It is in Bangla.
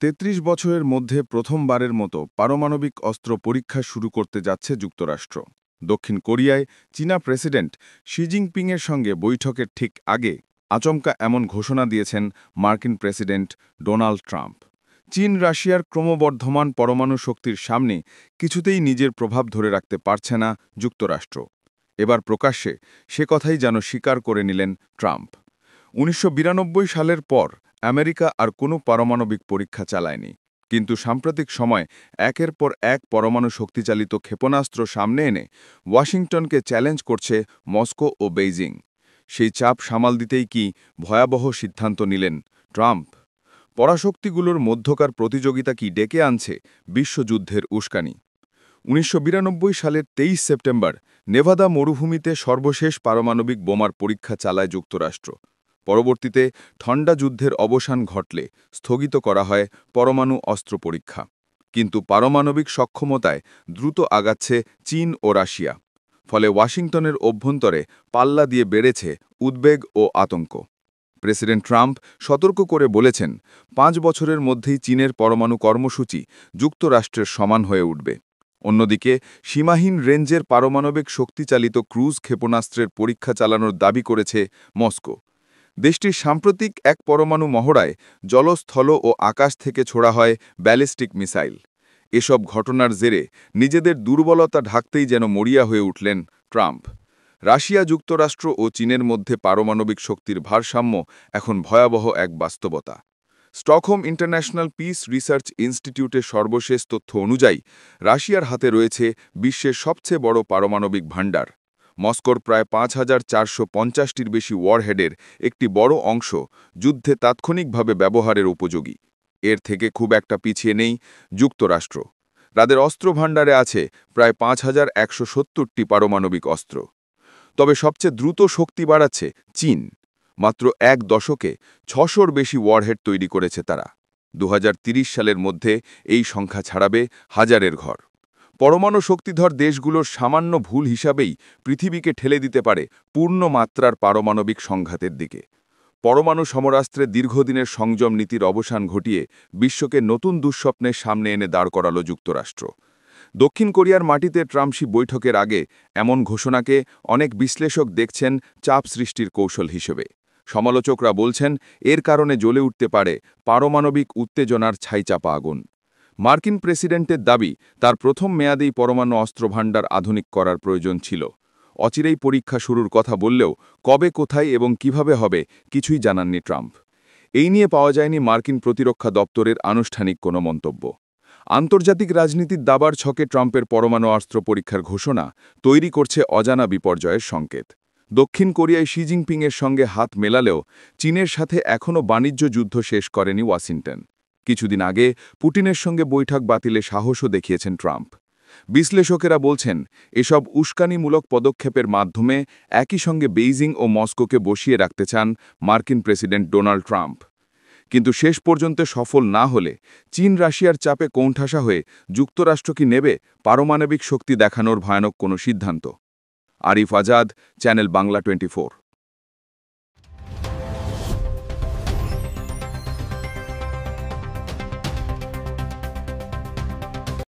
৩৩ বছরের মধ্যে প্রথমবারের মতো পারমাণবিক অস্ত্র পরীক্ষা শুরু করতে যাচ্ছে যুক্তরাষ্ট্র। দক্ষিণ কোরিয়ায় চীনা প্রেসিডেন্ট শি জিনপিংয়ের সঙ্গে বৈঠকের ঠিক আগে আচমকা এমন ঘোষণা দিয়েছেন মার্কিন প্রেসিডেন্ট ডোনাল্ড ট্রাম্প। চীন রাশিয়ার ক্রমবর্ধমান পরমাণু শক্তির সামনে কিছুতেই নিজের প্রভাব ধরে রাখতে পারছে না যুক্তরাষ্ট্র। এবার প্রকাশ্যে সে কথাই যেন স্বীকার করে নিলেন ট্রাম্প। ১৯৯২ সালের পর আমেরিকা আর কোনো পারমাণবিক পরীক্ষা চালায়নি, কিন্তু সাম্প্রতিক সময় একের পর এক পরমাণু শক্তিচালিত ক্ষেপণাস্ত্র সামনে এনে ওয়াশিংটনকে চ্যালেঞ্জ করছে মস্কো ও বেইজিং। সেই চাপ সামাল দিতেই কি ভয়াবহ সিদ্ধান্ত নিলেন ট্রাম্প? পরাশক্তিগুলোর মধ্যকার প্রতিযোগিতা কি ডেকে আনছে বিশ্বযুদ্ধের উস্কানি? ১৯৯২ সালের ২৩ সেপ্টেম্বর নেভাদা মরুভূমিতে সর্বশেষ পারমাণবিক বোমার পরীক্ষা চালায় যুক্তরাষ্ট্র। পরবর্তীতে ঠান্ডা যুদ্ধের অবসান ঘটলে স্থগিত করা হয় পরমাণু অস্ত্র পরীক্ষা। কিন্তু পারমাণবিক সক্ষমতায় দ্রুত আগাচ্ছে চীন ও রাশিয়া। ফলে ওয়াশিংটনের অভ্যন্তরে পাল্লা দিয়ে বেড়েছে উদ্বেগ ও আতঙ্ক। প্রেসিডেন্ট ট্রাম্প সতর্ক করে বলেছেন, ৫ বছরের মধ্যেই চীনের পরমাণু কর্মসূচি যুক্তরাষ্ট্রের সমান হয়ে উঠবে। অন্যদিকে সীমাহীন রেঞ্জের পারমাণবিক শক্তিচালিত ক্রুজ ক্ষেপণাস্ত্রের পরীক্ষা চালানোর দাবি করেছে মস্কো। দেশটির সাম্প্রতিক এক পরমাণু মহড়ায় জলস্থল ও আকাশ থেকে ছোড়া হয় ব্যালিস্টিক মিসাইল। এসব ঘটনার জেরে নিজেদের দুর্বলতা ঢাকতেই যেন মরিয়া হয়ে উঠলেন ট্রাম্প। রাশিয়া, যুক্তরাষ্ট্র ও চীনের মধ্যে পারমাণবিক শক্তির ভারসাম্য এখন ভয়াবহ এক বাস্তবতা। স্টকহোম ইন্টারন্যাশনাল পিস রিসার্চ ইনস্টিটিউটের সর্বশেষ তথ্য অনুযায়ী রাশিয়ার হাতে রয়েছে বিশ্বের সবচেয়ে বড় পারমাণবিক ভাণ্ডার। মস্কোর প্রায় ৫,৪৫০টির বেশি ওয়ারহেডের একটি বড় অংশ যুদ্ধে তাৎক্ষণিকভাবে ব্যবহারের উপযোগী। এর থেকে খুব একটা পিছিয়ে নেই যুক্তরাষ্ট্র। তাদের অস্ত্র ভাণ্ডারে আছে প্রায় ৫,১৭০টি পারমাণবিক অস্ত্র। তবে সবচেয়ে দ্রুত শক্তি বাড়াচ্ছে চীন। মাত্র এক দশকে ৬০০র বেশি ওয়ারহেড তৈরি করেছে তারা। ২০৩০ সালের মধ্যে এই সংখ্যা ছাড়াবে হাজারের ঘর। পরমাণু শক্তিধর দেশগুলোর সামান্য ভুল হিসাবেই পৃথিবীকে ঠেলে দিতে পারে পূর্ণ মাত্রার পারমাণবিক সংঘাতের দিকে। পরমাণু সমরাস্ত্রে দীর্ঘদিনের সংযম নীতির অবসান ঘটিয়ে বিশ্বকে নতুন দুঃস্বপ্নের সামনে এনে দাঁড় করালো যুক্তরাষ্ট্র। দক্ষিণ কোরিয়ার মাটিতে ট্রাম্পসি বৈঠকের আগে এমন ঘোষণাকে অনেক বিশ্লেষক দেখছেন চাপ সৃষ্টির কৌশল হিসেবে। সমালোচকরা বলছেন, এর কারণে জ্বলে উঠতে পারে পারমাণবিক উত্তেজনার ছাইচাপা আগুন। মার্কিন প্রেসিডেন্টের দাবি, তার প্রথম মেয়াদেই পরমাণু অস্ত্রভাণ্ডার আধুনিক করার প্রয়োজন ছিল। অচিরেই পরীক্ষা শুরুর কথা বললেও কবে, কোথায় এবং কিভাবে হবে কিছুই জানাননি ট্রাম্প। এই নিয়ে পাওয়া যায়নি মার্কিন প্রতিরক্ষা দপ্তরের আনুষ্ঠানিক কোনো মন্তব্য। আন্তর্জাতিক রাজনীতির দাবার ছকে ট্রাম্পের পরমাণু অস্ত্র পরীক্ষার ঘোষণা তৈরি করছে অজানা বিপর্যয়ের সংকেত। দক্ষিণ কোরিয়ায় শি জিনপিংয়ের সঙ্গে হাত মেলালেও চীনের সাথে এখনও বাণিজ্য যুদ্ধ শেষ করেনি ওয়াশিংটন। কিছুদিন আগে পুটিনের সঙ্গে বৈঠক বাতিলে সাহসও দেখিয়েছেন ট্রাম্প। বিশ্লেষকেরা বলছেন, এসব উস্কানিমূলক পদক্ষেপের মাধ্যমে একই সঙ্গে বেইজিং ও মস্কোকে বসিয়ে রাখতে চান মার্কিন প্রেসিডেন্ট ডোনাল্ড ট্রাম্প। কিন্তু শেষ পর্যন্ত সফল না হলে চীন রাশিয়ার চাপে কোণঠাসা হয়ে যুক্তরাষ্ট্র কি নেবে পারমাণবিক শক্তি দেখানোর ভয়ানক কোনো সিদ্ধান্ত? আরিফ আজাদ, চ্যানেল বাংলা 24।